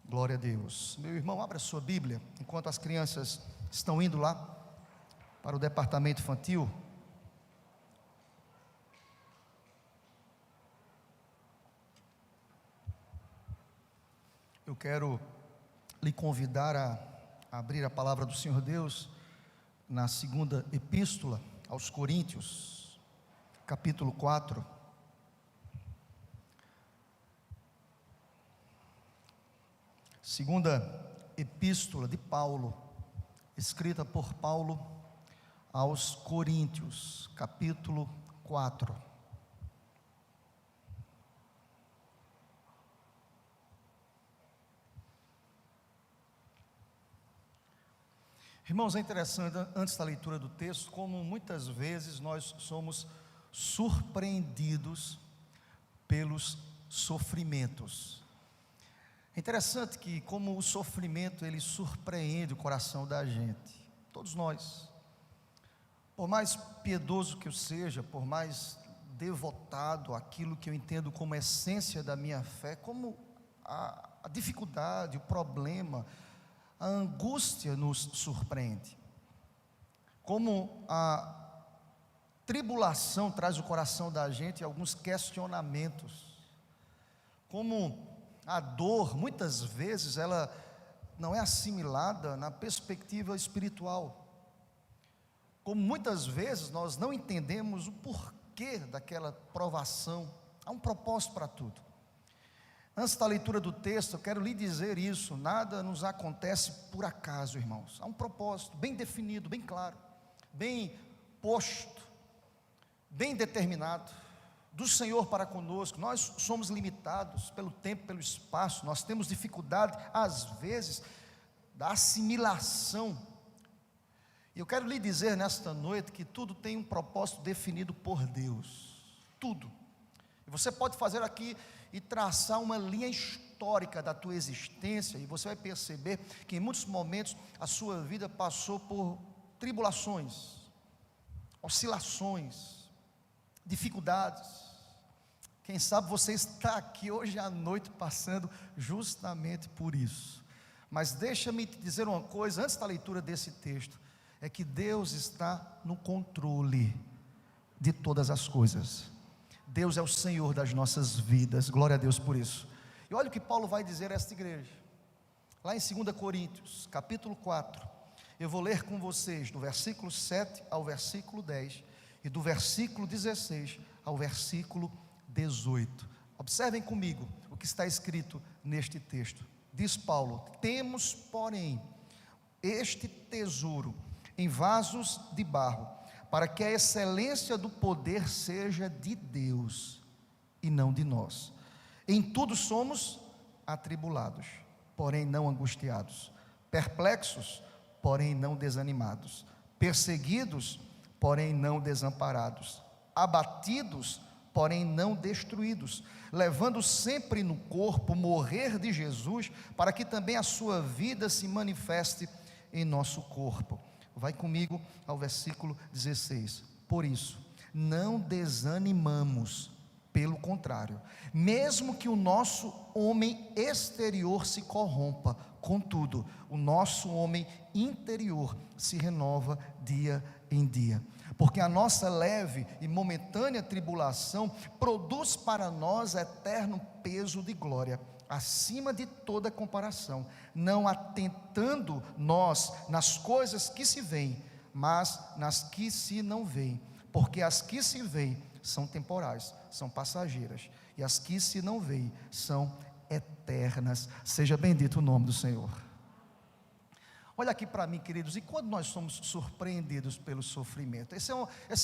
Glória a Deus. Meu irmão, abra sua Bíblia, enquanto as crianças estão indo lá para o departamento infantil. Eu quero lhe convidar a abrir a palavra do Senhor Deus na segunda epístola aos Coríntios, capítulo 4. Segunda epístola de Paulo, escrita por Paulo aos Coríntios, capítulo 4. Irmãos, é interessante, antes da leitura do texto, como muitas vezes nós somos surpreendidos pelos sofrimentos. É interessante que como o sofrimento ele surpreende o coração da gente, todos nós, por mais piedoso que eu seja, por mais devotado àquilo que eu entendo como essência da minha fé, como a dificuldade, o problema, a angústia nos surpreende, como a tribulação traz o coração da gente alguns questionamentos, como a dor, muitas vezes, ela não é assimilada na perspectiva espiritual. Como muitas vezes nós não entendemos o porquê daquela provação. Há um propósito para tudo. Antes da leitura do texto, eu quero lhe dizer isso: nada nos acontece por acaso, irmãos. Há um propósito bem definido, bem claro, bem posto, bem determinado do Senhor para conosco. Nós somos limitados pelo tempo, pelo espaço, nós temos dificuldade, às vezes, da assimilação. E eu quero lhe dizer nesta noite que tudo tem um propósito definido por Deus, tudo. E você pode fazer aqui e traçar uma linha histórica da tua existência, e você vai perceber que em muitos momentos a sua vida passou por tribulações, oscilações, dificuldades. Quem sabe você está aqui hoje à noite passando justamente por isso. Mas deixa-me te dizer uma coisa antes da leitura desse texto: é que Deus está no controle de todas as coisas. Deus é o Senhor das nossas vidas, glória a Deus por isso. E olha o que Paulo vai dizer a esta igreja, lá em 2 Coríntios, capítulo 4, eu vou ler com vocês do versículo 7 ao versículo 10, e do versículo 16 ao versículo 18, observem comigo o que está escrito neste texto. Diz Paulo: temos, porém, este tesouro em vasos de barro, para que a excelência do poder seja de Deus e não de nós. Em tudo somos atribulados, porém não angustiados, perplexos, porém não desanimados, perseguidos, porém não desamparados, abatidos, porém não destruídos, levando sempre no corpo o morrer de Jesus, para que também a sua vida se manifeste em nosso corpo. Vai comigo ao versículo 16. Por isso, não desanimamos, pelo contrário, mesmo que o nosso homem exterior se corrompa, contudo, o nosso homem interior se renova dia em dia, porque a nossa leve e momentânea tribulação produz para nós eterno peso de glória, acima de toda comparação, não atentando nós nas coisas que se veem, mas nas que se não veem, porque as que se veem são temporais, são passageiras, e as que se não veem são eternas. Seja bendito o nome do Senhor. Olha aqui para mim, queridos, e quando nós somos surpreendidos pelo sofrimento? Esse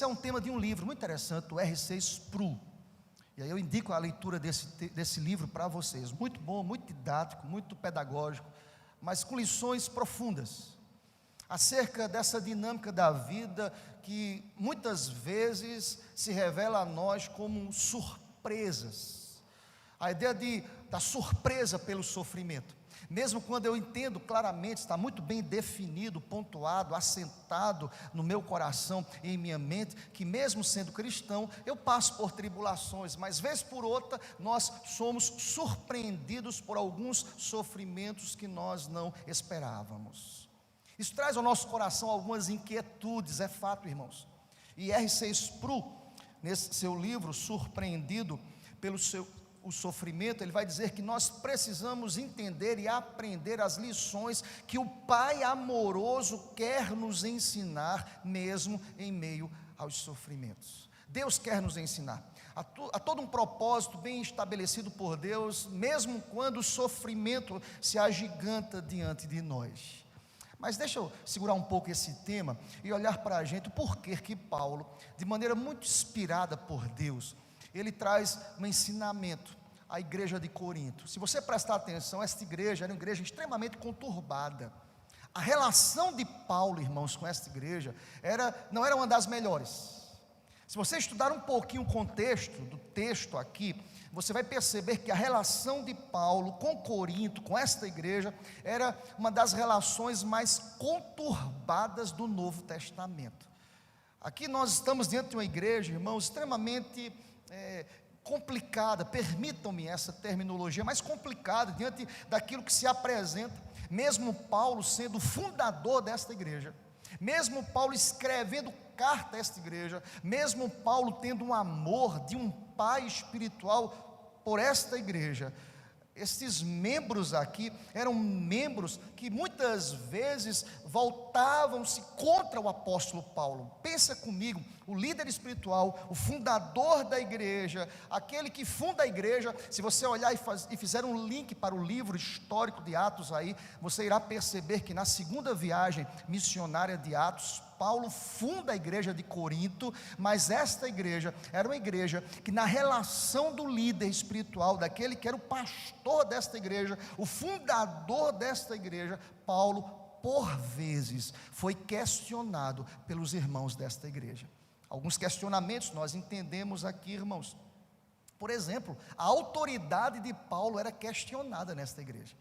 é um tema de um livro muito interessante, o R.C. Sproul. E aí eu indico a leitura desse livro para vocês. Muito bom, muito didático, muito pedagógico, mas com lições profundas acerca dessa dinâmica da vida que muitas vezes se revela a nós como surpresas. A ideia da surpresa pelo sofrimento. Mesmo quando eu entendo claramente, está muito bem definido, pontuado, assentado no meu coração e em minha mente, que mesmo sendo cristão, eu passo por tribulações, mas vez por outra, nós somos surpreendidos por alguns sofrimentos que nós não esperávamos. Isso traz ao nosso coração algumas inquietudes, é fato, irmãos. E R.C. Sproul, nesse seu livro, Surpreendido pelo o sofrimento, ele vai dizer que nós precisamos entender e aprender as lições que o Pai amoroso quer nos ensinar, mesmo em meio aos sofrimentos. Deus quer nos ensinar. Há todo um propósito bem estabelecido por Deus, mesmo quando o sofrimento se agiganta diante de nós. Mas deixa eu segurar um pouco esse tema e olhar para a gente o porquê que Paulo, de maneira muito inspirada por Deus, ele traz um ensinamento à igreja de Corinto. Se você prestar atenção, esta igreja era uma igreja extremamente conturbada. A relação de Paulo, irmãos, com esta igreja não era uma das melhores. Se você estudar um pouquinho o contexto do texto aqui, você vai perceber que a relação de Paulo com Corinto, com esta igreja, era uma das relações mais conturbadas do Novo Testamento. Aqui nós estamos diante de uma igreja, irmãos, extremamente complicada, permitam-me essa terminologia, mais complicada, diante daquilo que se apresenta, mesmo Paulo sendo fundador desta igreja, mesmo Paulo escrevendo carta a esta igreja, mesmo Paulo tendo um amor de um pai espiritual por esta igreja, esses membros aqui eram membros que muitas vezes voltavam-se contra o apóstolo Paulo. Pensa comigo, o líder espiritual, o fundador da igreja, aquele que funda a igreja. Se você olhar e fizer um link para o livro histórico de Atos aí, você irá perceber que na segunda viagem missionária de Atos, Paulo funda a igreja de Corinto, mas esta igreja era uma igreja que, na relação do líder espiritual, daquele que era o pastor desta igreja, o fundador desta igreja, Paulo, por vezes, foi questionado pelos irmãos desta igreja. Alguns questionamentos nós entendemos aqui, irmãos. Por exemplo, a autoridade de Paulo era questionada nesta igreja.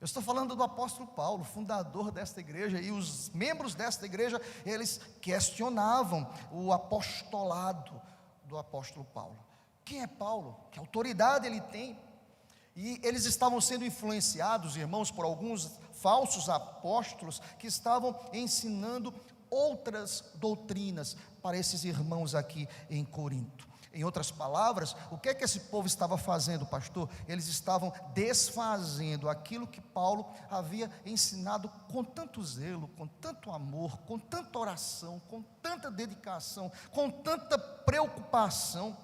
Eu estou falando do apóstolo Paulo, fundador desta igreja, e os membros desta igreja, eles questionavam o apostolado do apóstolo Paulo. Quem é Paulo? Que autoridade ele tem? E eles estavam sendo influenciados, irmãos, por alguns falsos apóstolos que estavam ensinando outras doutrinas para esses irmãos aqui em Corinto. Em outras palavras, o que é que esse povo estava fazendo, pastor? Eles estavam desfazendo aquilo que Paulo havia ensinado com tanto zelo, com tanto amor, com tanta oração, com tanta dedicação, com tanta preocupação.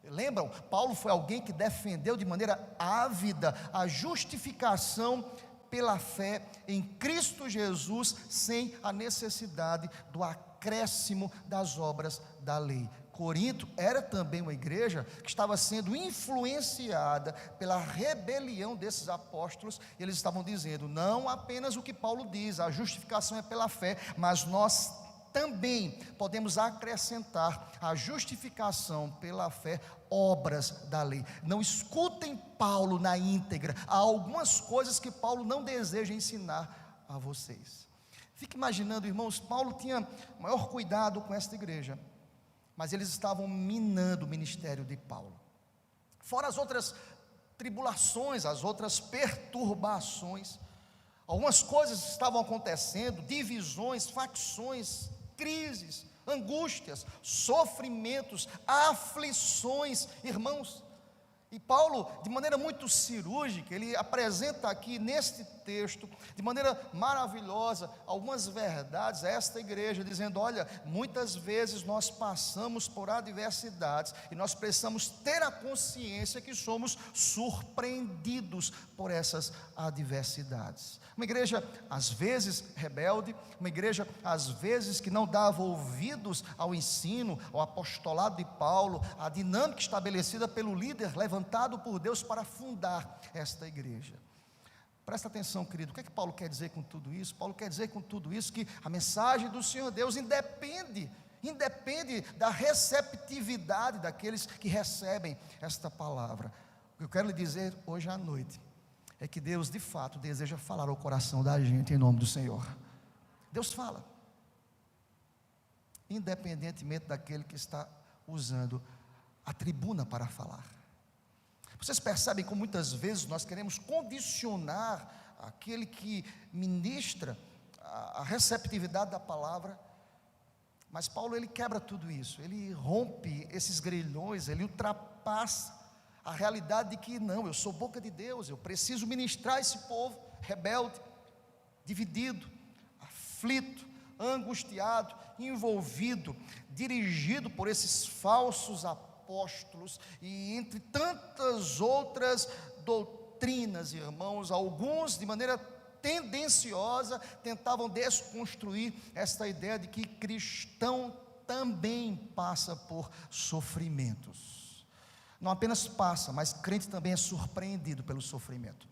Lembram? Paulo foi alguém que defendeu de maneira ávida a justificação pela fé em Cristo Jesus, sem a necessidade do acréscimo das obras da lei. Corinto era também uma igreja que estava sendo influenciada pela rebelião desses apóstolos. Eles estavam dizendo, não apenas o que Paulo diz, a justificação é pela fé, mas nós também podemos acrescentar a justificação pela fé, obras da lei. Não escutem Paulo na íntegra, há algumas coisas que Paulo não deseja ensinar a vocês. Fique imaginando, irmãos, Paulo tinha maior cuidado com esta igreja, mas eles estavam minando o ministério de Paulo. Fora as outras tribulações, as outras perturbações, algumas coisas estavam acontecendo, divisões, facções, crises, angústias, sofrimentos, aflições, irmãos. E Paulo, de maneira muito cirúrgica, ele apresenta aqui neste texto, de maneira maravilhosa, algumas verdades a esta igreja, dizendo, olha, muitas vezes nós passamos por adversidades, e nós precisamos ter a consciência que somos surpreendidos por essas adversidades. Uma igreja, às vezes, rebelde, uma igreja, às vezes, que não dava ouvidos ao ensino, ao apostolado de Paulo, à dinâmica estabelecida pelo líder levantado por Deus para fundar esta igreja. Presta atenção, querido, o que é que Paulo quer dizer com tudo isso? Paulo quer dizer com tudo isso que a mensagem do Senhor Deus independe da receptividade daqueles que recebem esta palavra. O que eu quero lhe dizer hoje à noite é que Deus de fato deseja falar ao coração da gente em nome do Senhor. Deus fala, independentemente daquele que está usando a tribuna para falar. Vocês percebem como muitas vezes nós queremos condicionar aquele que ministra a receptividade da palavra, mas Paulo ele quebra tudo isso, ele rompe esses grilhões, ele ultrapassa a realidade de que não, eu sou boca de Deus, eu preciso ministrar esse povo rebelde, dividido, aflito, angustiado, envolvido, dirigido por esses falsos apóstolos, e entre tantas outras doutrinas, irmãos, alguns de maneira tendenciosa tentavam desconstruir esta ideia de que cristão também passa por sofrimentos. Não apenas passa, mas crente também é surpreendido pelo sofrimento.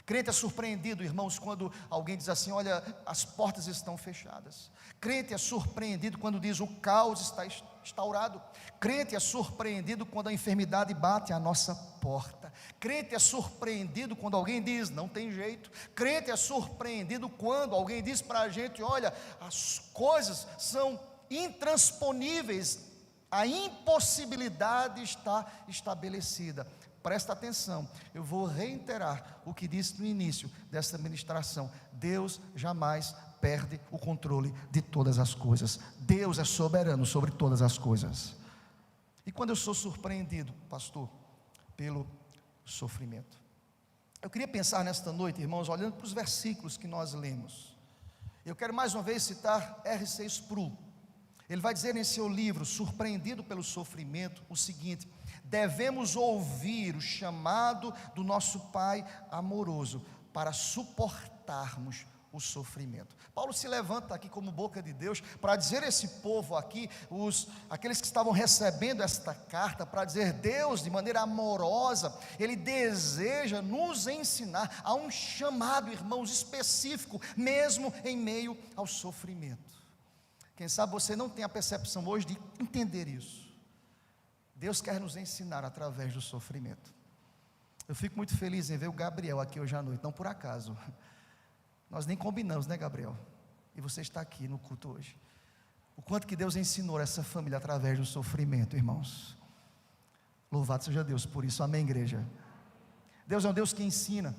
Crente é surpreendido, irmãos, quando alguém diz assim: olha, as portas estão fechadas. Crente é surpreendido quando diz: o caos está instaurado. Crente é surpreendido quando a enfermidade bate à nossa porta. Crente é surpreendido quando alguém diz: não tem jeito. Crente é surpreendido quando alguém diz para a gente: olha, as coisas são intransponíveis, a impossibilidade está estabelecida. Presta atenção, eu vou reiterar o que disse no início dessa ministração: Deus jamais perde o controle de todas as coisas. Deus é soberano sobre todas as coisas. E quando eu sou surpreendido, pastor, pelo sofrimento, eu queria pensar nesta noite, irmãos, olhando para os versículos que nós lemos. Eu quero mais uma vez citar R.C. Sproul. Ele vai dizer em seu livro Surpreendido pelo Sofrimento o seguinte: devemos ouvir o chamado do nosso Pai amoroso para suportarmos o sofrimento. Paulo se levanta aqui como boca de Deus para dizer a esse povo aqui, aqueles que estavam recebendo esta carta, para dizer: Deus de maneira amorosa, Ele deseja nos ensinar a um chamado, irmãos, específico, mesmo em meio ao sofrimento. Quem sabe você não tem a percepção hoje de entender isso. Deus quer nos ensinar através do sofrimento. Eu fico muito feliz em ver o Gabriel aqui hoje à noite, não por acaso. Nós nem combinamos, né, Gabriel? E você está aqui no culto hoje. O quanto que Deus ensinou essa família através do sofrimento, irmãos. Louvado seja Deus por isso, amém, igreja? Deus é um Deus que ensina.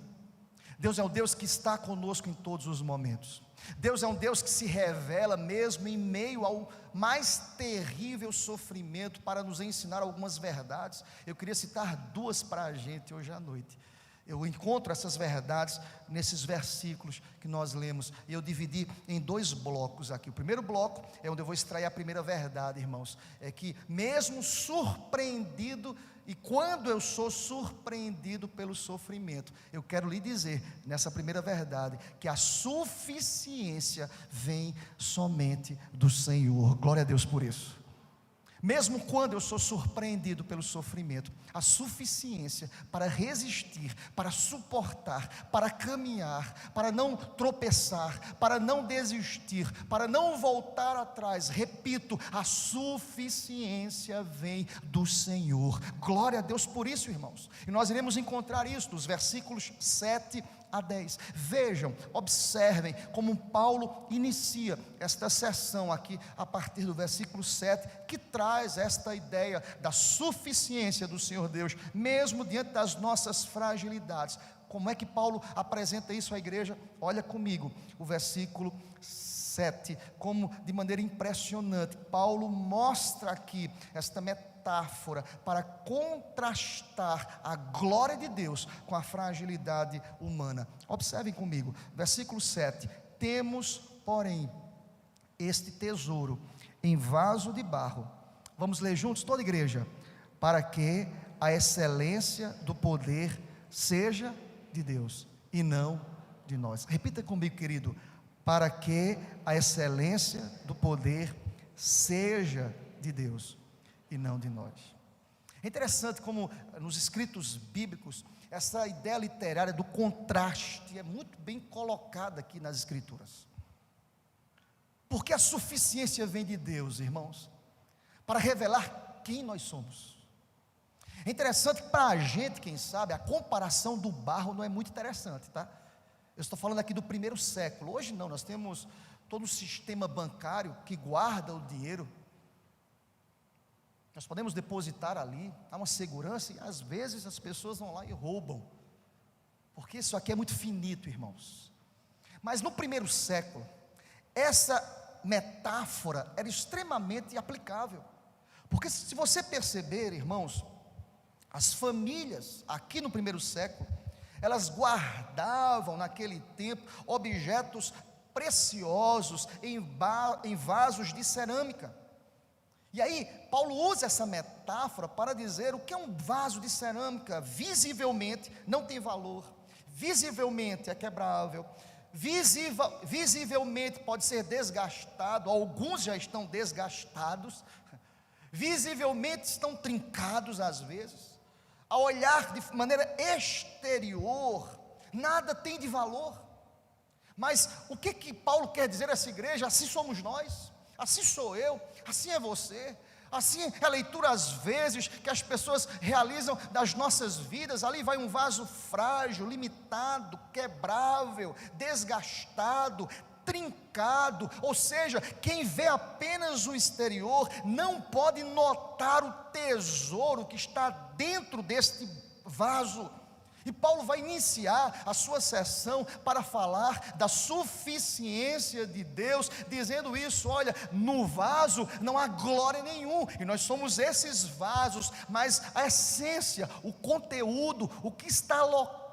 Deus é um Deus que está conosco em todos os momentos. Deus é um Deus que se revela mesmo em meio ao mais terrível sofrimento para nos ensinar algumas verdades. Eu queria citar duas para a gente hoje à noite. Eu encontro essas verdades nesses versículos que nós lemos, e eu dividi em dois blocos aqui. O primeiro bloco é onde eu vou extrair a primeira verdade, irmãos, é que mesmo surpreendido, e quando eu sou surpreendido pelo sofrimento, eu quero lhe dizer, nessa primeira verdade, que a suficiência vem somente do Senhor. Glória a Deus por isso. Mesmo quando eu sou surpreendido pelo sofrimento, a suficiência para resistir, para suportar, para caminhar, para não tropeçar, para não desistir, para não voltar atrás, repito, a suficiência vem do Senhor. Glória a Deus por isso, irmãos. E nós iremos encontrar isso nos versículos 7 a 10. Vejam, observem como Paulo inicia esta sessão aqui a partir do versículo 7, que traz esta ideia da suficiência do Senhor Deus, mesmo diante das nossas fragilidades. Como é que Paulo apresenta isso à igreja? Olha comigo o versículo 7, como de maneira impressionante Paulo mostra aqui esta metáfora para contrastar a glória de Deus com a fragilidade humana. Observem comigo, versículo 7: temos, porém, este tesouro em vaso de barro. Vamos ler juntos, toda a igreja. Para que a excelência do poder seja de Deus e não de nós. Repita comigo, querido: para que a excelência do poder seja de Deus e não de nós. É interessante como nos escritos bíblicos essa ideia literária do contraste é muito bem colocada aqui nas escrituras. Porque a suficiência vem de Deus, irmãos, para revelar quem nós somos. É interessante que para a gente, quem sabe, a comparação do barro não é muito interessante, tá? Eu estou falando aqui do primeiro século. Hoje não, nós temos todo o sistema bancário que guarda o dinheiro. Nós podemos depositar ali, há uma segurança, e às vezes as pessoas vão lá e roubam, porque isso aqui é muito finito, irmãos. Mas no primeiro século, essa metáfora era extremamente aplicável, porque se você perceber, irmãos, as famílias aqui no primeiro século, elas guardavam naquele tempo objetos preciosos em vasos de cerâmica. E aí, Paulo usa essa metáfora para dizer o que é um vaso de cerâmica. Visivelmente não tem valor, visivelmente é quebrável, visivelmente pode ser desgastado, alguns já estão desgastados, visivelmente estão trincados às vezes. A olhar de maneira exterior, nada tem de valor. Mas o que Paulo quer dizer a essa igreja? Assim somos nós, assim sou eu, assim é você, assim é a leitura às vezes que as pessoas realizam das nossas vidas. Ali vai um vaso frágil, limitado, quebrável, desgastado, trincado, ou seja, quem vê apenas o exterior não pode notar o tesouro que está dentro deste vaso. E Paulo vai iniciar a sua sessão para falar da suficiência de Deus, dizendo isso: olha, no vaso não há glória nenhuma, e nós somos esses vasos, mas a essência, o conteúdo, o que está alocado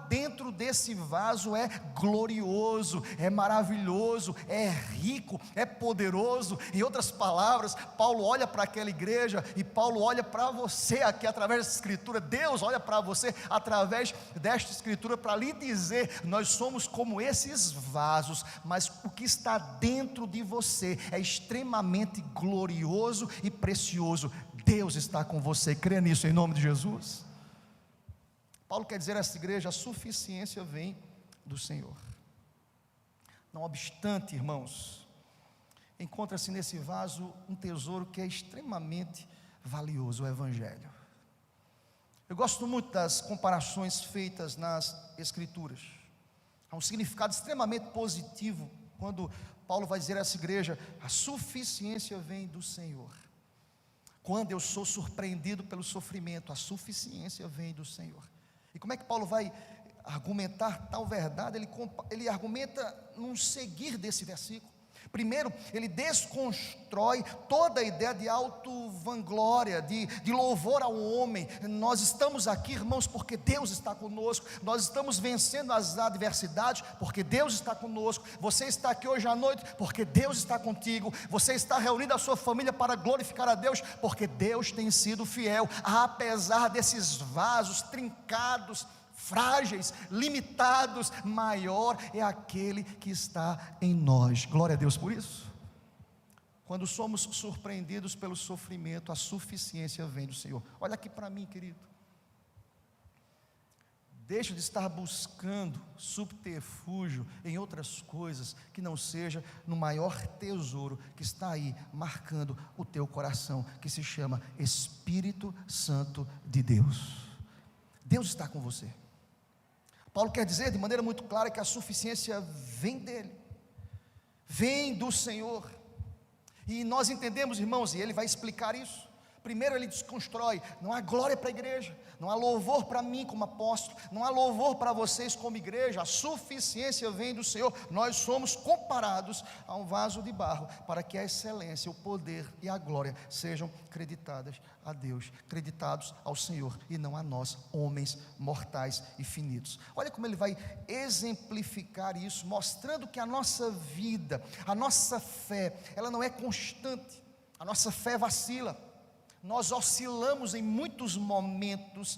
dentro desse vaso é glorioso, é maravilhoso, é rico, é poderoso. Em outras palavras, Paulo olha para aquela igreja, e Paulo olha para você aqui através dessa escritura. Deus olha para você através desta escritura para lhe dizer: nós somos como esses vasos, mas o que está dentro de você é extremamente glorioso e precioso. Deus está com você, crê nisso em nome de Jesus. Paulo quer dizer a essa igreja: a suficiência vem do Senhor. Não obstante, irmãos, encontra-se nesse vaso um tesouro que é extremamente valioso, o Evangelho. Eu gosto muito das comparações feitas nas Escrituras. Há um significado extremamente positivo quando Paulo vai dizer a essa igreja: a suficiência vem do Senhor. Quando eu sou surpreendido pelo sofrimento, a suficiência vem do Senhor. E como é que Paulo vai argumentar tal verdade? Ele argumenta num seguir desse versículo. Primeiro, ele desconstrói toda a ideia de auto-vanglória, de louvor ao homem. Nós estamos aqui, irmãos, porque Deus está conosco. Nós estamos vencendo as adversidades porque Deus está conosco. Você está aqui hoje à noite porque Deus está contigo. Você está reunido a sua família para glorificar a Deus porque Deus tem sido fiel, apesar desses vasos trincados, frágeis, limitados. Maior é aquele que está em nós. Glória a Deus por isso. Quando somos surpreendidos pelo sofrimento, a suficiência vem do Senhor. Olha aqui para mim, querido. Deixa de estar buscando subterfúgio em outras coisas que não seja no maior tesouro que está aí marcando o teu coração, que se chama Espírito Santo de Deus. Deus está com você. Paulo quer dizer de maneira muito clara que a suficiência vem dele, vem do Senhor. E nós entendemos, irmãos, e ele vai explicar isso. Primeiro ele desconstrói: não há glória para a igreja, não há louvor para mim como apóstolo, não há louvor para vocês como igreja. A suficiência vem do Senhor. Nós somos comparados a um vaso de barro, para que a excelência, o poder e a glória sejam creditadas a Deus, creditados ao Senhor, e não a nós, homens mortais e finitos. Olha como ele vai exemplificar isso, mostrando que a nossa vida, a nossa fé, ela não é constante. A nossa fé vacila. Nós oscilamos em muitos momentos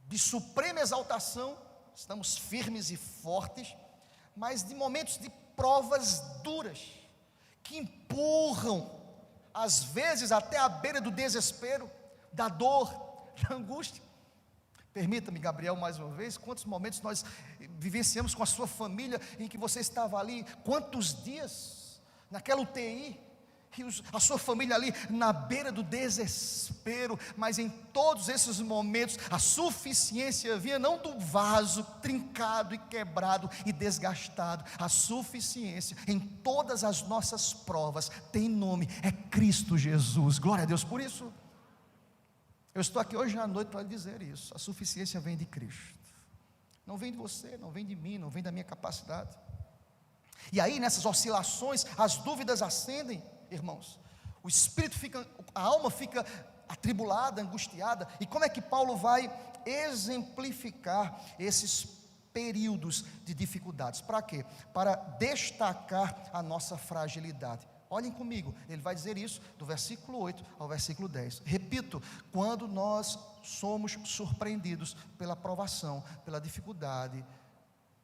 de suprema exaltação, estamos firmes e fortes, mas de momentos de provas duras, que empurram, às vezes até à beira do desespero, da dor, da angústia. Permita-me, Gabriel, mais uma vez: quantos momentos nós vivenciamos com a sua família, em que você estava ali, quantos dias, naquela UTI, a sua família ali na beira do desespero, mas em todos esses momentos a suficiência vinha não do vaso trincado e quebrado e desgastado. A suficiência em todas as nossas provas tem nome, é Cristo Jesus. Glória a Deus por isso. Eu estou aqui hoje à noite para dizer isso. A suficiência vem de Cristo, não vem de você, não vem de mim, não vem da minha capacidade. E aí nessas oscilações as dúvidas ascendem, irmãos, o espírito fica, a alma fica atribulada, angustiada. E como é que Paulo vai exemplificar esses períodos de dificuldades? Para quê? Para destacar a nossa fragilidade. Olhem comigo, ele vai dizer isso do versículo 8 ao versículo 10. Repito, quando nós somos surpreendidos pela provação, pela dificuldade,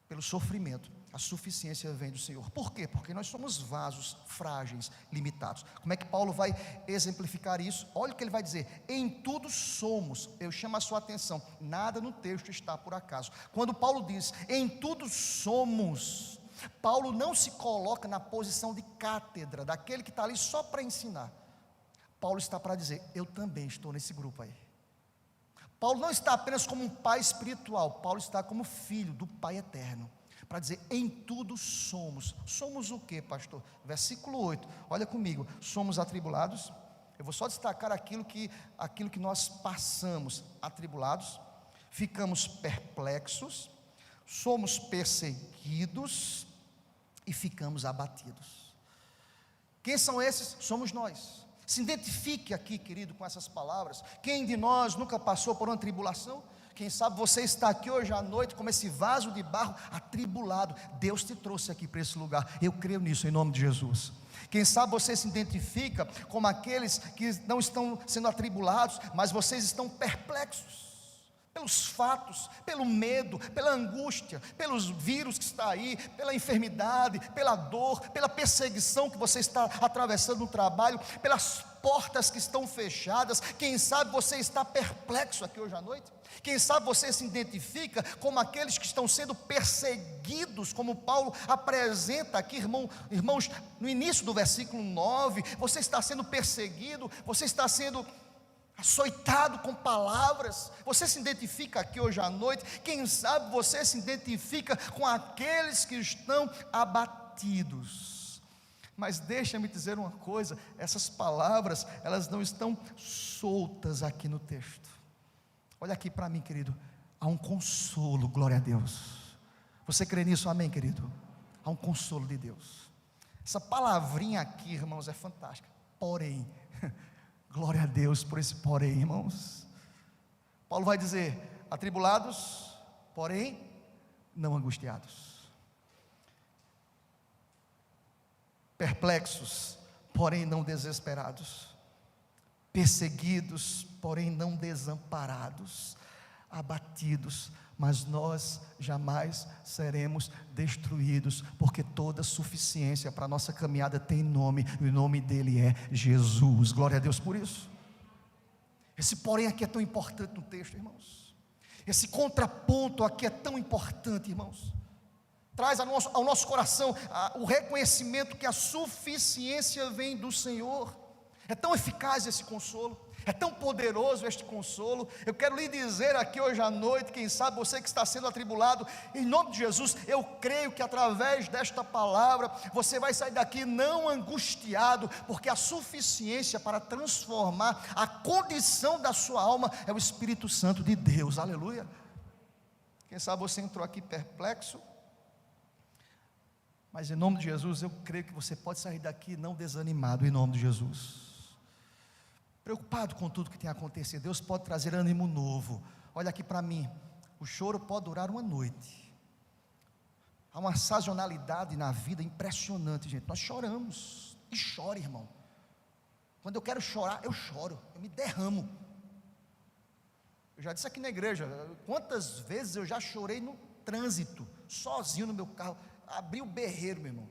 pelo sofrimento, a suficiência vem do Senhor. Por quê? Porque nós somos vasos frágeis, limitados. Como é que Paulo vai exemplificar isso? Olha o que ele vai dizer: em tudo somos. Eu chamo a sua atenção, nada no texto está por acaso. Quando Paulo diz em tudo somos, Paulo não se coloca na posição de cátedra, daquele que está ali só para ensinar. Paulo está para dizer: eu também estou nesse grupo aí. Paulo não está apenas como um pai espiritual, Paulo está como filho do Pai eterno, para dizer: em tudo somos. Somos o que, pastor? Versículo 8, olha comigo: somos atribulados. Eu vou só destacar aquilo que nós passamos: atribulados, ficamos perplexos, somos perseguidos e ficamos abatidos. Quem são esses? Somos nós. Se identifique aqui, querido, com essas palavras. Quem de nós nunca passou por uma tribulação? Quem sabe você está aqui hoje à noite como esse vaso de barro atribulado. Deus te trouxe aqui para esse lugar. Eu creio nisso em nome de Jesus. Quem sabe você se identifica como aqueles que não estão sendo atribulados, mas vocês estão perplexos pelos fatos, pelo medo, pela angústia, pelos vírus que está aí, pela enfermidade, pela dor, pela perseguição que você está atravessando no trabalho, pelas portas que estão fechadas. Quem sabe você está perplexo aqui hoje à noite? Quem sabe você se identifica como aqueles que estão sendo perseguidos, como Paulo apresenta aqui, irmãos, no início do versículo 9, você está sendo perseguido, você está sendo açoitado com palavras. Você se identifica aqui hoje à noite? Quem sabe você se identifica com aqueles que estão abatidos. Mas deixa-me dizer uma coisa: essas palavras, elas não estão soltas aqui no texto. Olha aqui para mim, querido, há um consolo, glória a Deus. Você crê nisso? Amém, querido? Há um consolo de Deus. Essa palavrinha aqui, irmãos, é fantástica. Porém, glória a Deus por esse porém, irmãos. Paulo vai dizer: atribulados, porém não angustiados, perplexos, porém não desesperados, perseguidos, porém não desamparados, abatidos, mas nós jamais seremos destruídos, porque toda suficiência para a nossa caminhada tem nome, e o nome dele é Jesus. Glória a Deus por isso. Esse porém aqui é tão importante no texto, irmãos. Esse contraponto aqui é tão importante, irmãos. Traz ao nosso coração o reconhecimento que a suficiência vem do Senhor. É tão eficaz esse consolo, é tão poderoso este consolo. Eu quero lhe dizer aqui hoje à noite, quem sabe você que está sendo atribulado, em nome de Jesus, eu creio que através desta palavra, você vai sair daqui não angustiado, porque a suficiência para transformar a condição da sua alma é o Espírito Santo de Deus, aleluia. Quem sabe você entrou aqui perplexo, mas em nome de Jesus, eu creio que você pode sair daqui não desanimado, em nome de Jesus. Preocupado com tudo que tem acontecido, Deus pode trazer ânimo novo. Olha aqui para mim, o choro pode durar uma noite. Há uma sazonalidade na vida impressionante, gente. Nós choramos, e chora, irmão. Quando eu quero chorar, eu choro, eu me derramo. Eu já disse aqui na igreja, quantas vezes eu já chorei no trânsito, sozinho no meu carro, abri o berreiro, meu irmão,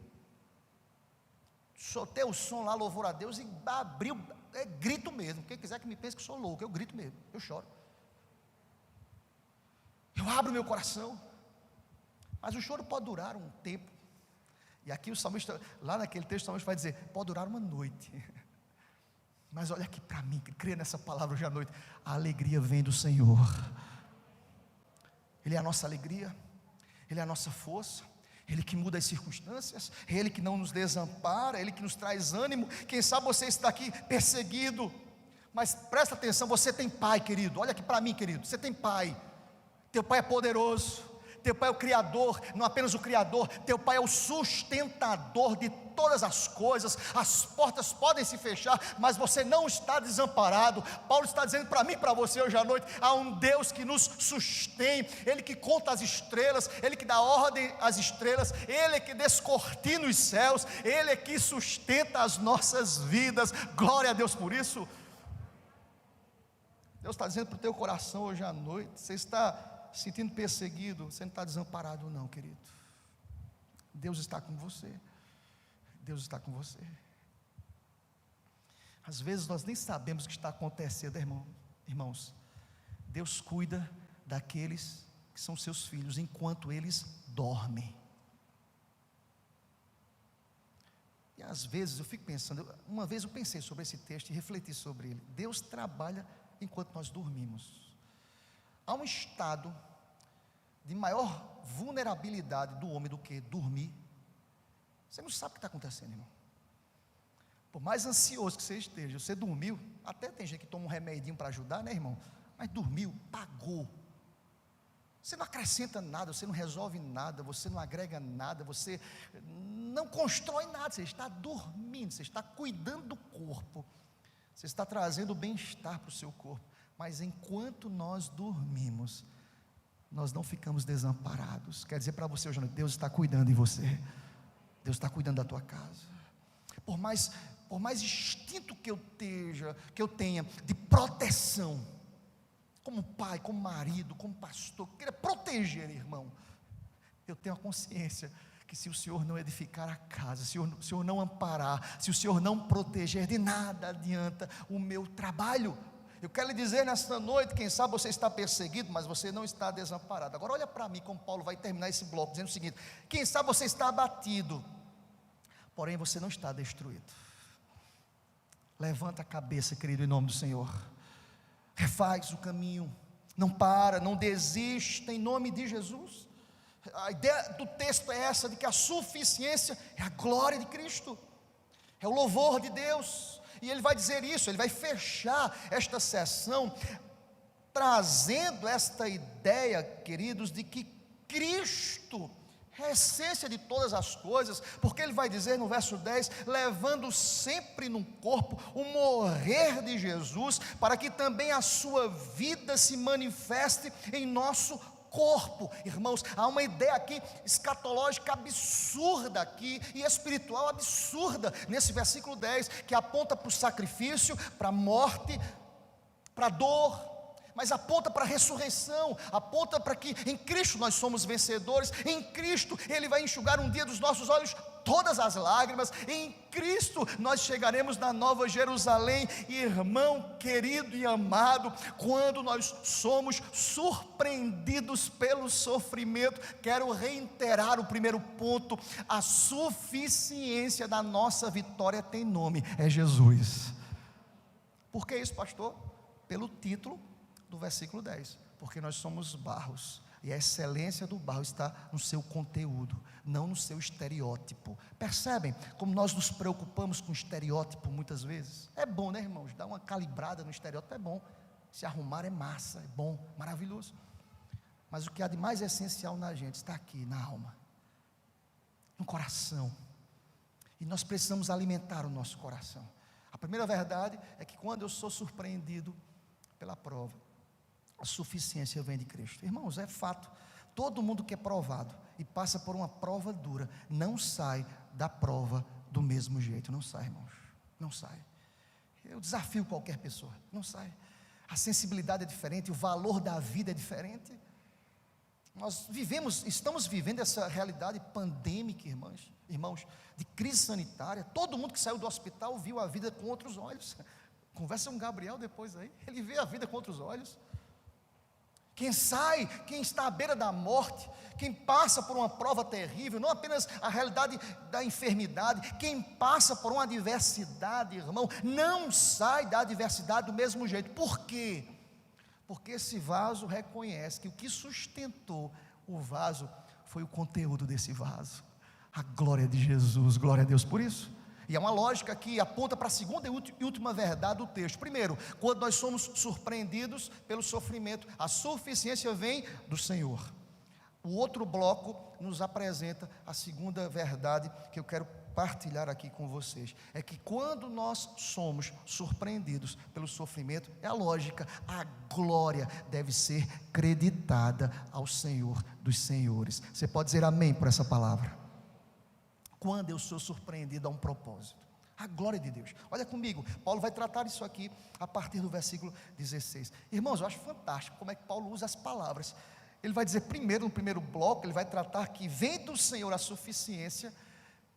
soltei o som lá, louvor a Deus, e abriu, grito mesmo. Quem quiser que me pense que sou louco, eu grito mesmo, eu choro, eu abro meu coração. Mas o choro pode durar um tempo, E aqui o salmista, lá naquele texto, o salmista vai dizer: pode durar uma noite. Mas olha aqui para mim, que crê nessa palavra hoje à noite. A alegria vem do Senhor. Ele é a nossa alegria, Ele é a nossa força, Ele que muda as circunstâncias, Ele que não nos desampara, Ele que nos traz ânimo. Quem sabe você está aqui perseguido, mas presta atenção, você tem pai, querido. Olha aqui para mim, querido, você tem pai. Teu pai é poderoso, teu pai é o Criador, não apenas o Criador, teu pai é o sustentador de todas as coisas. As portas podem se fechar, mas você não está desamparado. Paulo está dizendo para mim e para você hoje à noite: há um Deus que nos sustém, Ele que conta as estrelas, Ele que dá ordem às estrelas, Ele que descortina os céus, Ele é que sustenta as nossas vidas. Glória a Deus por isso. Deus está dizendo para o teu coração hoje à noite: você está se sentindo perseguido, você não está desamparado não, querido. Deus está com você. Deus está com você. Às vezes nós nem sabemos o que está acontecendo, irmãos. Deus cuida daqueles que são seus filhos enquanto eles dormem. E às vezes eu fico pensando, uma vez eu pensei sobre esse texto e refleti sobre ele. Deus trabalha enquanto nós dormimos. Há um estado de maior vulnerabilidade do homem do que dormir. Você não sabe o que está acontecendo, irmão. Por mais ansioso que você esteja, você dormiu. Até tem gente que toma um remedinho para ajudar, né, irmão? Mas dormiu, pagou. Você não acrescenta nada, você não resolve nada, você não agrega nada, você não constrói nada. Você está dormindo, você está cuidando do corpo, você está trazendo bem-estar para o seu corpo. Mas enquanto nós dormimos, nós não ficamos desamparados. Quer dizer para você hoje à noite: Deus está cuidando de você, Deus está cuidando da tua casa. Por mais instinto que eu tenha de proteção, como pai, como marido, como pastor, que queira proteger, irmão, eu tenho a consciência que se o Senhor não edificar a casa, se o Senhor não amparar, se o Senhor não proteger, de nada adianta o meu trabalho. Eu quero lhe dizer nesta noite, quem sabe você está perseguido, mas você não está desamparado. Agora olha para mim como Paulo vai terminar esse bloco, dizendo o seguinte: quem sabe você está abatido, porém você não está destruído. Levanta a cabeça, querido, em nome do Senhor. Refaz o caminho, não para, não desista, em nome de Jesus. A ideia do texto é essa, de que a suficiência é a glória de Cristo, é o louvor de Deus. E ele vai dizer isso, ele vai fechar esta sessão trazendo esta ideia, queridos, de que Cristo é a essência de todas as coisas, porque ele vai dizer no verso 10: levando sempre no corpo o morrer de Jesus, para que também a sua vida se manifeste em nosso corpo. Irmãos, há uma ideia aqui escatológica absurda aqui, e espiritual absurda, nesse versículo 10, que aponta para o sacrifício, para a morte, para a dor, mas aponta para a ressurreição, aponta para que em Cristo nós somos vencedores. Em Cristo Ele vai enxugar um dia dos nossos olhos todas as lágrimas. Em Cristo nós chegaremos na Nova Jerusalém. Irmão querido e amado, quando nós somos surpreendidos pelo sofrimento, quero reiterar o primeiro ponto: a suficiência da nossa vitória tem nome, é Jesus. Por que isso, pastor? Pelo título do versículo 10, porque nós somos barros, e a excelência do barro está no seu conteúdo, não no seu estereótipo. Percebem como nós nos preocupamos com o estereótipo muitas vezes? É bom, né, irmãos? Dar uma calibrada no estereótipo é bom, se arrumar é massa, é bom, maravilhoso, mas o que há de mais essencial na gente está aqui, na alma, no coração, e nós precisamos alimentar o nosso coração. A primeira verdade é que quando eu sou surpreendido pela prova, a suficiência vem de Cristo. Irmãos, é fato, todo mundo que é provado e passa por uma prova dura, não sai da prova do mesmo jeito. Não sai, irmãos, não sai. Eu desafio qualquer pessoa, não sai. A sensibilidade é diferente, o valor da vida é diferente. Nós estamos vivendo essa realidade pandêmica, irmãos, de crise sanitária. Todo mundo que saiu do hospital viu a vida com outros olhos. Conversa com Gabriel depois aí, ele vê a vida com outros olhos. quem está à beira da morte, quem passa por uma prova terrível, não apenas a realidade da enfermidade, quem passa por uma adversidade, irmão, não sai da adversidade do mesmo jeito. Por quê? Porque esse vaso reconhece que o que sustentou o vaso foi o conteúdo desse vaso, a glória de Jesus. Glória a Deus por isso. E é uma lógica que aponta para a segunda e última verdade do texto. Primeiro, quando nós somos surpreendidos pelo sofrimento, a suficiência vem do Senhor. O outro bloco nos apresenta a segunda verdade que eu quero partilhar aqui com vocês. É que quando nós somos surpreendidos pelo sofrimento, é a lógica, a glória deve ser creditada ao Senhor dos Senhores. Você pode dizer amém por essa palavra? Quando eu sou surpreendido a um propósito, a glória de Deus. Olha comigo, Paulo vai tratar isso aqui a partir do versículo 16. Irmãos, eu acho fantástico como é que Paulo usa as palavras. Ele vai dizer primeiro, no primeiro bloco, ele vai tratar que vem do Senhor a suficiência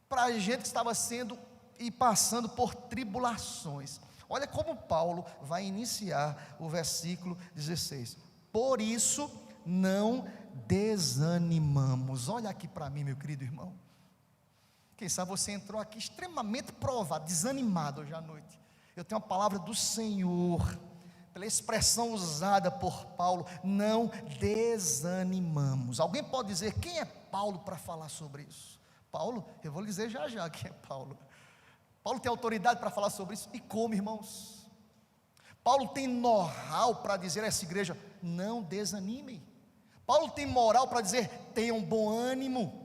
para a gente que estava sendo e passando por tribulações. Olha como Paulo vai iniciar o versículo 16. Por isso não desanimamos. Olha aqui para mim, meu querido irmão. Quem sabe você entrou aqui extremamente provado, desanimado hoje à noite. Eu tenho a palavra do Senhor, pela expressão usada por Paulo, não desanimamos. Alguém pode dizer, quem é Paulo para falar sobre isso? Paulo, eu vou lhe dizer já quem é Paulo. Paulo tem autoridade para falar sobre isso, e como, irmãos? Paulo tem know-how para dizer a essa igreja, não desanimem. Paulo tem moral para dizer, tenham bom ânimo.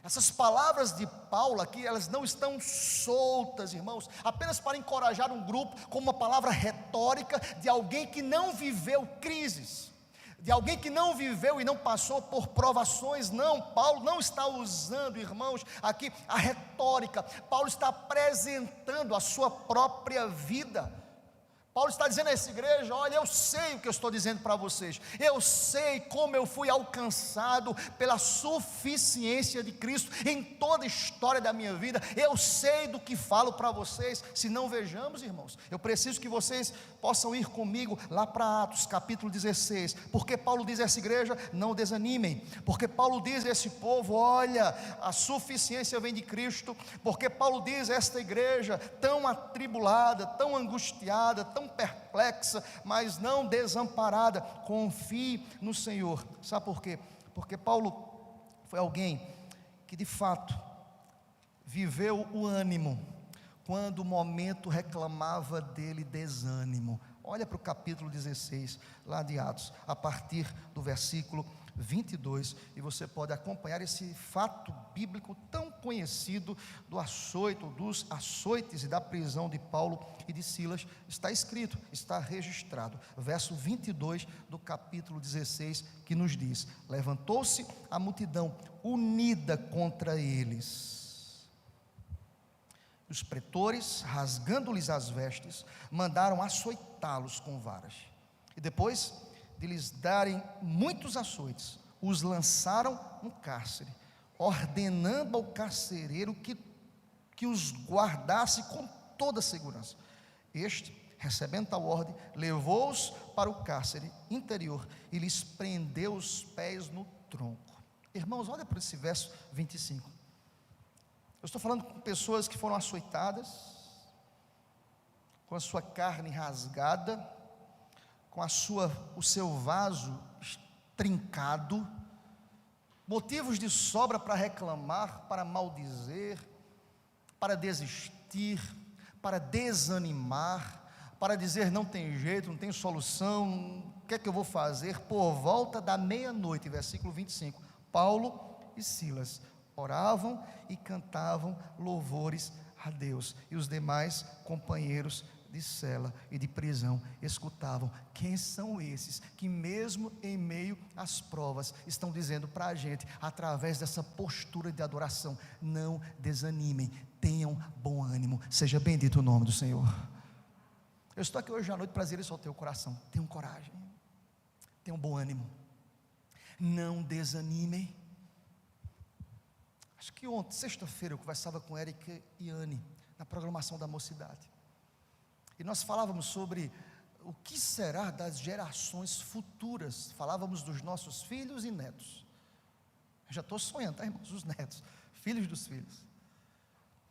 Essas palavras de Paulo aqui, elas não estão soltas, irmãos, apenas para encorajar um grupo, como uma palavra retórica de alguém que não viveu crises, de alguém que não viveu e não passou por provações. Não, Paulo não está usando, irmãos, aqui a retórica. Paulo está apresentando a sua própria vida. Paulo está dizendo a essa igreja, olha, eu sei o que eu estou dizendo para vocês, eu sei como eu fui alcançado pela suficiência de Cristo em toda a história da minha vida, eu sei do que falo para vocês. Se não vejamos, irmãos, eu preciso que vocês possam ir comigo lá para Atos capítulo 16, porque Paulo diz a essa igreja, não desanimem, porque Paulo diz a esse povo, olha, a suficiência vem de Cristo, porque Paulo diz a esta igreja, tão atribulada, tão angustiada, tão perplexa, mas não desamparada, confie no Senhor. Sabe por quê? Porque Paulo foi alguém que de fato viveu o ânimo quando o momento reclamava dele desânimo. Olha para o capítulo 16 lá de Atos, a partir do versículo 22, e você pode acompanhar esse fato bíblico tão conhecido do açoite, dos açoites e da prisão de Paulo e de Silas. Está escrito, está registrado, verso 22 do capítulo 16, que nos diz: levantou-se a multidão unida contra eles. Os pretores, rasgando-lhes as vestes, mandaram açoitá-los com varas, e depois de lhes darem muitos açoites, os lançaram no cárcere, ordenando ao carcereiro que os guardasse com toda segurança. Este, recebendo tal ordem, levou-os para o cárcere interior e lhes prendeu os pés no tronco. Irmãos, olha para esse verso 25. Eu estou falando com pessoas que foram açoitadas, com a sua carne rasgada, com o seu vaso trincado, motivos de sobra para reclamar, para maldizer, para desistir, para desanimar, para dizer não tem jeito, não tem solução, o que é que eu vou fazer? Por volta da meia-noite, versículo 25, Paulo e Silas oravam e cantavam louvores a Deus, e os demais companheiros de cela e de prisão escutavam. Quem são esses que mesmo em meio às provas estão dizendo para a gente, através dessa postura de adoração, não desanimem, tenham bom ânimo, seja bendito o nome do Senhor. Eu estou aqui hoje à noite para dizer isso ao teu coração, tenham coragem, tenham bom ânimo, não desanimem. Acho que ontem, sexta-feira, eu conversava com Érica e Anne na programação da mocidade, e nós falávamos sobre o que será das gerações futuras? Falávamos dos nossos filhos e netos. Eu já estou sonhando, tá, irmãos? Os netos, filhos dos filhos.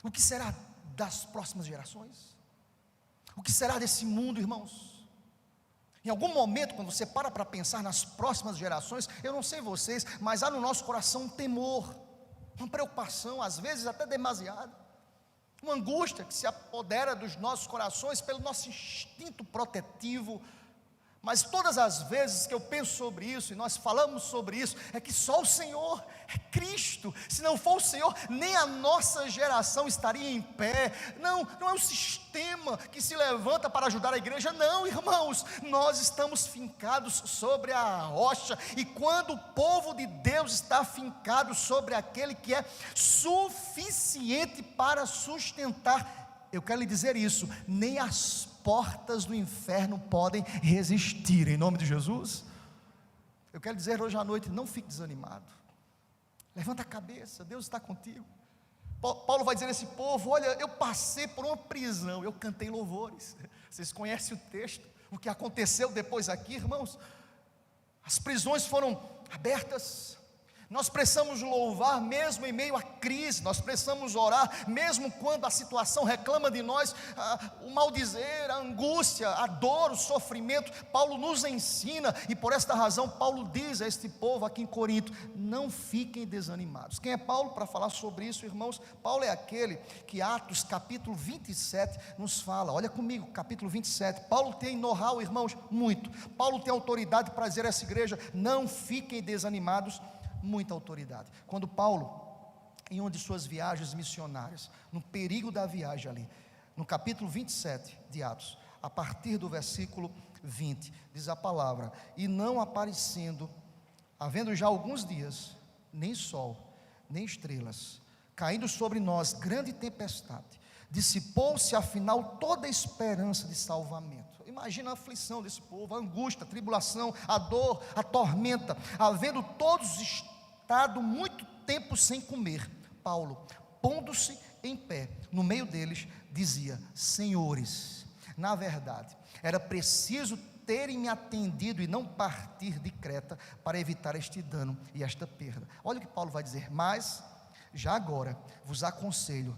O que será das próximas gerações? O que será desse mundo, irmãos? Em algum momento, quando você para pensar nas próximas gerações, eu não sei vocês, mas há no nosso coração um temor, uma preocupação, às vezes até demasiada, uma angústia que se apodera dos nossos corações pelo nosso instinto protetivo. Mas todas as vezes que eu penso sobre isso, e nós falamos sobre isso, é que só o Senhor, é Cristo. Se não for o Senhor, nem a nossa geração estaria em pé. Não é o sistema que se levanta para ajudar a igreja. Não, irmãos, nós estamos fincados sobre a rocha. E quando o povo de Deus está fincado sobre aquele que é suficiente para sustentar, eu quero lhe dizer isso, nem as portas do inferno podem resistir, em nome de Jesus. Eu quero dizer hoje à noite, não fique desanimado, levanta a cabeça, Deus está contigo. Paulo vai dizer a esse povo: olha, eu passei por uma prisão, eu cantei louvores. Vocês conhecem o texto, o que aconteceu depois aqui, irmãos? As prisões foram abertas. Nós precisamos louvar mesmo em meio à crise, nós precisamos orar mesmo quando a situação reclama de nós, o maldizer, a angústia, a dor, o sofrimento. Paulo nos ensina, e por esta razão Paulo diz a este povo aqui em Corinto: não fiquem desanimados. Quem é Paulo para falar sobre isso, irmãos? Paulo é aquele que Atos capítulo 27 nos fala. Olha comigo, capítulo 27, Paulo tem know-how, irmãos, muito. Paulo tem autoridade para dizer a essa igreja: não fiquem desanimados. Muita autoridade. Quando Paulo, em uma de suas viagens missionárias, no perigo da viagem ali, no capítulo 27 de Atos, a partir do versículo 20, diz a palavra: e não aparecendo, havendo já alguns dias, nem sol, nem estrelas, caindo sobre nós grande tempestade, dissipou-se afinal toda a esperança de salvamento. Imagina a aflição desse povo, a angústia, a tribulação, a dor, a tormenta, havendo todos estado muito tempo sem comer. Paulo, pondo-se em pé no meio deles, dizia: senhores, na verdade, era preciso terem me atendido e não partir de Creta para evitar este dano e esta perda. Olha o que Paulo vai dizer: mas já agora vos aconselho,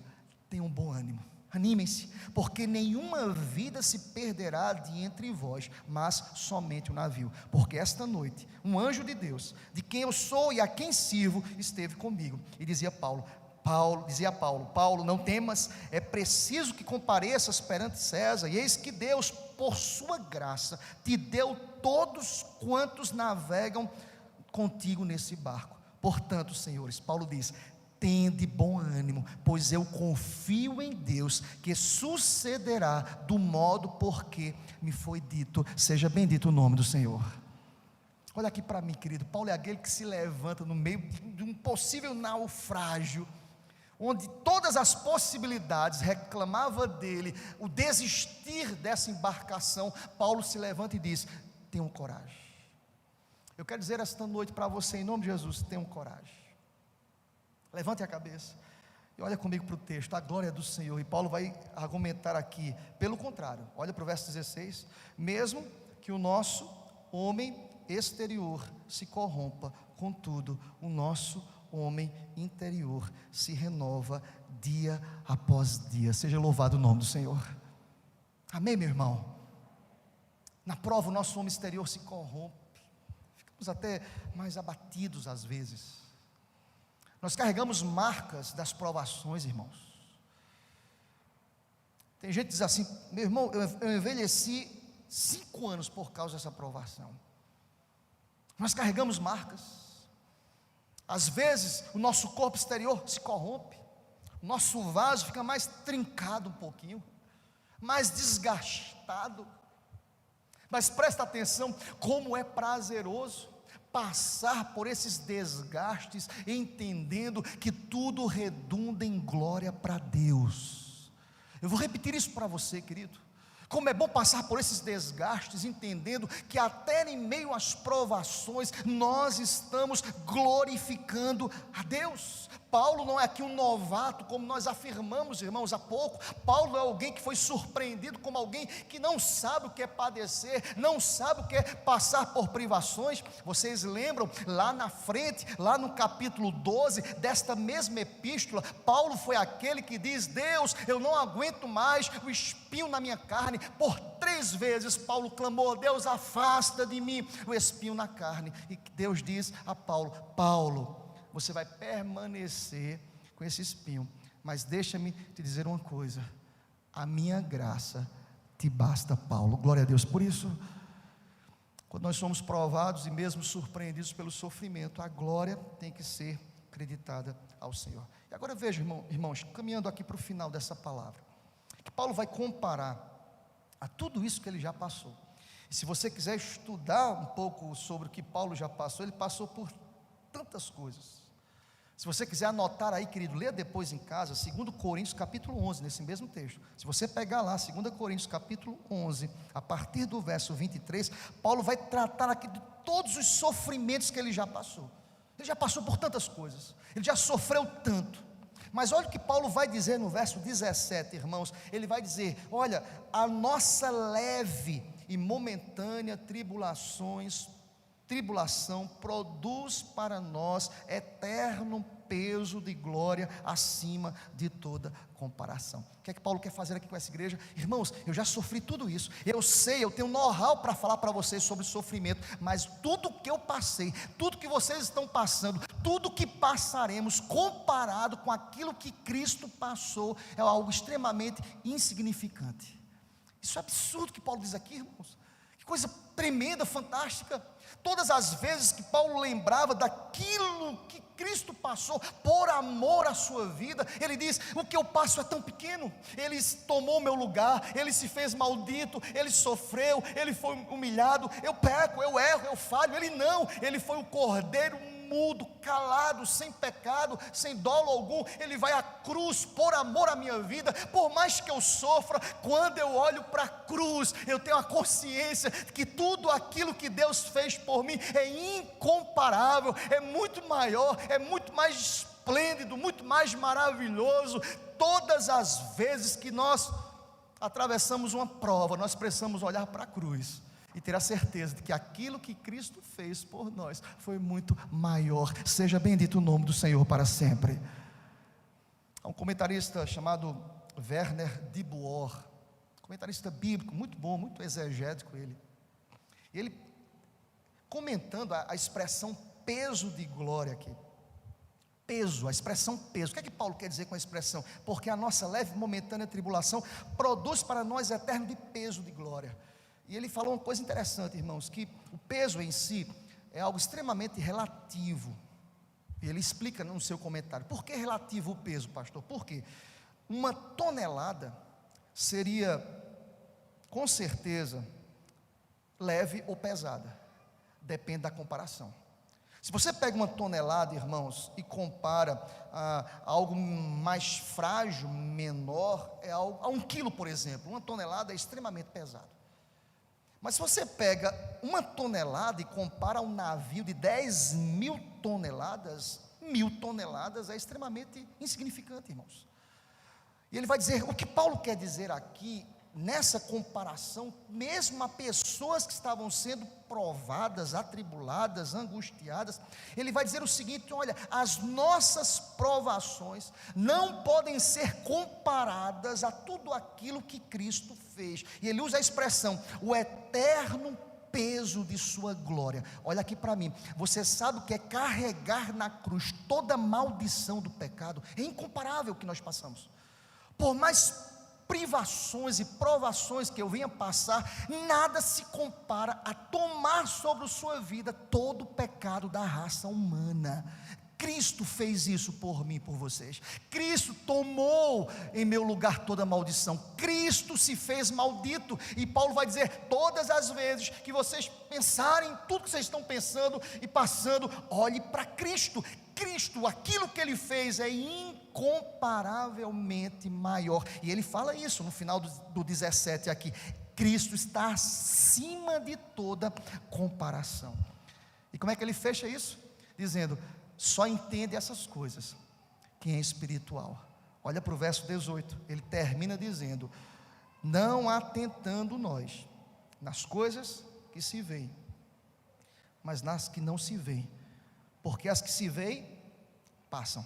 tenham um bom ânimo. Animem-se, porque nenhuma vida se perderá de entre vós, mas somente o navio. Porque esta noite, um anjo de Deus, de quem eu sou e a quem sirvo, esteve comigo. E dizia Paulo, Paulo, não temas, é preciso que compareças perante César, e eis que Deus, por sua graça, te deu todos quantos navegam contigo nesse barco. Portanto, senhores, Paulo diz: tende bom ânimo, pois eu confio em Deus, que sucederá do modo porque me foi dito. Seja bendito o nome do Senhor. Olha aqui para mim, querido. Paulo é aquele que se levanta no meio de um possível naufrágio, onde todas as possibilidades reclamava dele o desistir dessa embarcação. Paulo se levanta e diz: tenham coragem. Eu quero dizer esta noite para você, em nome de Jesus: tenham coragem. Levante a cabeça e olha comigo para o texto, a glória do Senhor. E Paulo vai argumentar aqui, pelo contrário, olha para o verso 16: mesmo que o nosso homem exterior se corrompa, contudo, o nosso homem interior se renova dia após dia. Seja louvado o nome do Senhor. Amém, meu irmão? Na prova o nosso homem exterior se corrompe, ficamos até mais abatidos às vezes. Nós carregamos marcas das provações, irmãos. Tem gente que diz assim: meu irmão, eu envelheci 5 anos por causa dessa provação. Nós carregamos marcas. Às vezes o nosso corpo exterior se corrompe, o nosso vaso fica mais trincado um pouquinho, mais desgastado. Mas presta atenção, como é prazeroso passar por esses desgastes, entendendo que tudo redunda em glória para Deus. Eu vou repetir isso para você, querido. Como é bom passar por esses desgastes, entendendo que até em meio às provações, nós estamos glorificando a Deus. Paulo não é aqui um novato, como nós afirmamos, irmãos, há pouco. Paulo é alguém que foi surpreendido como alguém que não sabe o que é padecer, não sabe o que é passar por privações. Vocês lembram, lá na frente, lá no capítulo 12, desta mesma epístola, Paulo foi aquele que diz: Deus, eu não aguento mais o espinho na minha carne. Por 3 vezes Paulo clamou: Deus, afasta de mim o espinho na carne. E Deus diz a Paulo: Paulo, você vai permanecer com esse espinho, mas deixa-me te dizer uma coisa: a minha graça te basta, Paulo. Glória a Deus. Por isso, quando nós somos provados e mesmo surpreendidos pelo sofrimento, a glória tem que ser acreditada ao Senhor. E agora veja, irmãos, caminhando aqui para o final dessa palavra, que Paulo vai comparar a tudo isso que ele já passou. E se você quiser estudar um pouco sobre o que Paulo já passou, ele passou por tantas coisas. Se você quiser anotar aí, querido, leia depois em casa, 2 Coríntios capítulo 11, nesse mesmo texto. Se você pegar lá, 2 Coríntios capítulo 11, a partir do verso 23, Paulo vai tratar aqui de todos os sofrimentos que ele já passou. Ele já passou por tantas coisas, ele já sofreu tanto. Mas olha o que Paulo vai dizer no verso 17, irmãos. Ele vai dizer: olha, a nossa leve e momentânea tribulação produz para nós eterno peso de glória acima de toda comparação. O que é que Paulo quer fazer aqui com essa igreja? Irmãos, eu já sofri tudo isso, eu sei, eu tenho know-how para falar para vocês sobre sofrimento, mas tudo que eu passei, tudo que vocês estão passando, tudo que passaremos, comparado com aquilo que Cristo passou, é algo extremamente insignificante. Isso é absurdo que Paulo diz aqui, irmãos. Que coisa tremenda, fantástica. Todas as vezes que Paulo lembrava daquilo que Cristo passou por amor à sua vida, ele diz: o que eu passo é tão pequeno. Ele tomou o meu lugar, ele se fez maldito, ele sofreu, ele foi humilhado. Eu peco, eu erro, eu falho. Ele não, ele foi o cordeiro mudo, calado, sem pecado, sem dolo algum. Ele vai à cruz por amor à minha vida. Por mais que eu sofra, quando eu olho para a cruz, eu tenho a consciência de que tudo aquilo que Deus fez por mim é incomparável, é muito maior, é muito mais esplêndido, muito mais maravilhoso. Todas as vezes que nós atravessamos uma prova, nós precisamos olhar para a cruz e ter a certeza de que aquilo que Cristo fez por nós foi muito maior. Seja bendito o nome do Senhor para sempre. Há um comentarista chamado Werner de Boer, comentarista bíblico, muito bom, muito exegético ele. Ele comentando a expressão peso de glória aqui. Peso, a expressão peso. O que é que Paulo quer dizer com a expressão? Porque a nossa leve e momentânea tribulação produz para nós eterno de peso de glória. E ele falou uma coisa interessante, irmãos, que o peso em si é algo extremamente relativo. E ele explica no seu comentário. Por que relativo o peso, pastor? Porque uma tonelada seria, com certeza, leve ou pesada. Depende da comparação. Se você pega uma tonelada, irmãos, e compara a algo mais frágil, menor, a 1 quilo, por exemplo, uma tonelada é extremamente pesado. Mas se você pega 1 tonelada e compara a um navio de 10.000 toneladas, 1.000 toneladas é extremamente insignificante, irmãos. E ele vai dizer, o que Paulo quer dizer aqui, nessa comparação, mesmo a pessoas que estavam sendo provadas, atribuladas, angustiadas, ele vai dizer o seguinte: olha, as nossas provações não podem ser comparadas a tudo aquilo que Cristo fez. E ele usa a expressão, o eterno peso de sua glória. Olha aqui para mim, você sabe o que é carregar na cruz toda a maldição do pecado? É incomparável o que nós passamos. Por mais privações e provações que eu venha passar, nada se compara a tomar sobre sua vida todo o pecado da raça humana. Cristo fez isso por mim e por vocês. Cristo tomou em meu lugar toda a maldição. Cristo se fez maldito. E Paulo vai dizer, todas as vezes que vocês pensarem tudo que vocês estão pensando e passando, olhe para Cristo. Cristo, aquilo que Ele fez é incomparavelmente maior. E ele fala isso no final do 17 aqui. Cristo está acima de toda comparação. E como é que ele fecha isso? Dizendo, só entende essas coisas quem é espiritual. Olha para o verso 18, ele termina dizendo: não atentando nós nas coisas que se veem, mas nas que não se veem, porque as que se veem passam,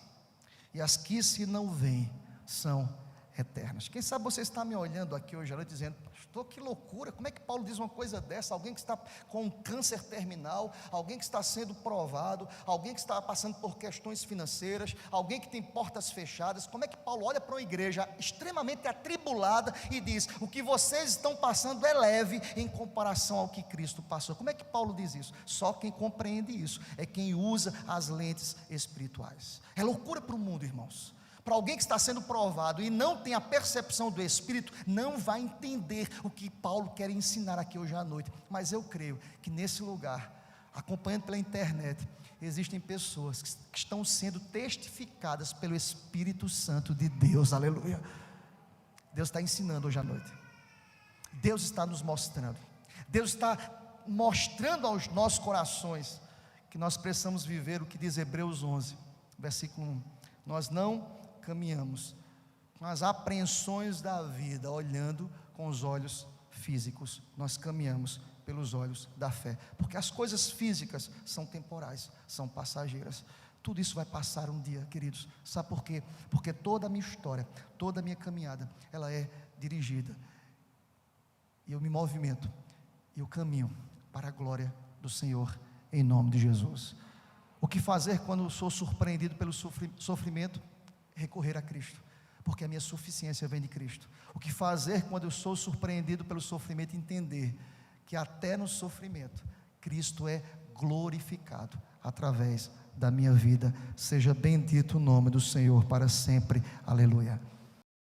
e as que se não veem são eternas. Quem sabe você está me olhando aqui hoje à noite dizendo: pastor, que loucura, como é que Paulo diz uma coisa dessa? Alguém que está com um câncer terminal, alguém que está sendo provado, alguém que está passando por questões financeiras, alguém que tem portas fechadas, como é que Paulo olha para uma igreja extremamente atribulada e diz: o que vocês estão passando é leve em comparação ao que Cristo passou? Como é que Paulo diz isso? Só quem compreende isso é quem usa as lentes espirituais. É loucura para o mundo, irmãos. Para alguém que está sendo provado e não tem a percepção do Espírito, não vai entender o que Paulo quer ensinar aqui hoje à noite. Mas eu creio que nesse lugar, acompanhando pela internet, existem pessoas que estão sendo testificadas pelo Espírito Santo de Deus, aleluia. Deus está ensinando hoje à noite, Deus está nos mostrando, Deus está mostrando aos nossos corações que nós precisamos viver o que diz Hebreus 11, versículo 1, nós não caminhamos com as apreensões da vida, olhando com os olhos físicos, nós caminhamos pelos olhos da fé, porque as coisas físicas são temporais, são passageiras, tudo isso vai passar um dia, queridos. Sabe por quê? Porque toda a minha história, toda a minha caminhada, ela é dirigida, e eu me movimento, e eu caminho para a glória do Senhor, em nome de Jesus. O que fazer quando eu sou surpreendido pelo sofrimento? Recorrer a Cristo, porque a minha suficiência vem de Cristo. O que fazer quando eu sou surpreendido pelo sofrimento? Entender que até no sofrimento Cristo é glorificado através da minha vida. Seja bendito o nome do Senhor para sempre, aleluia.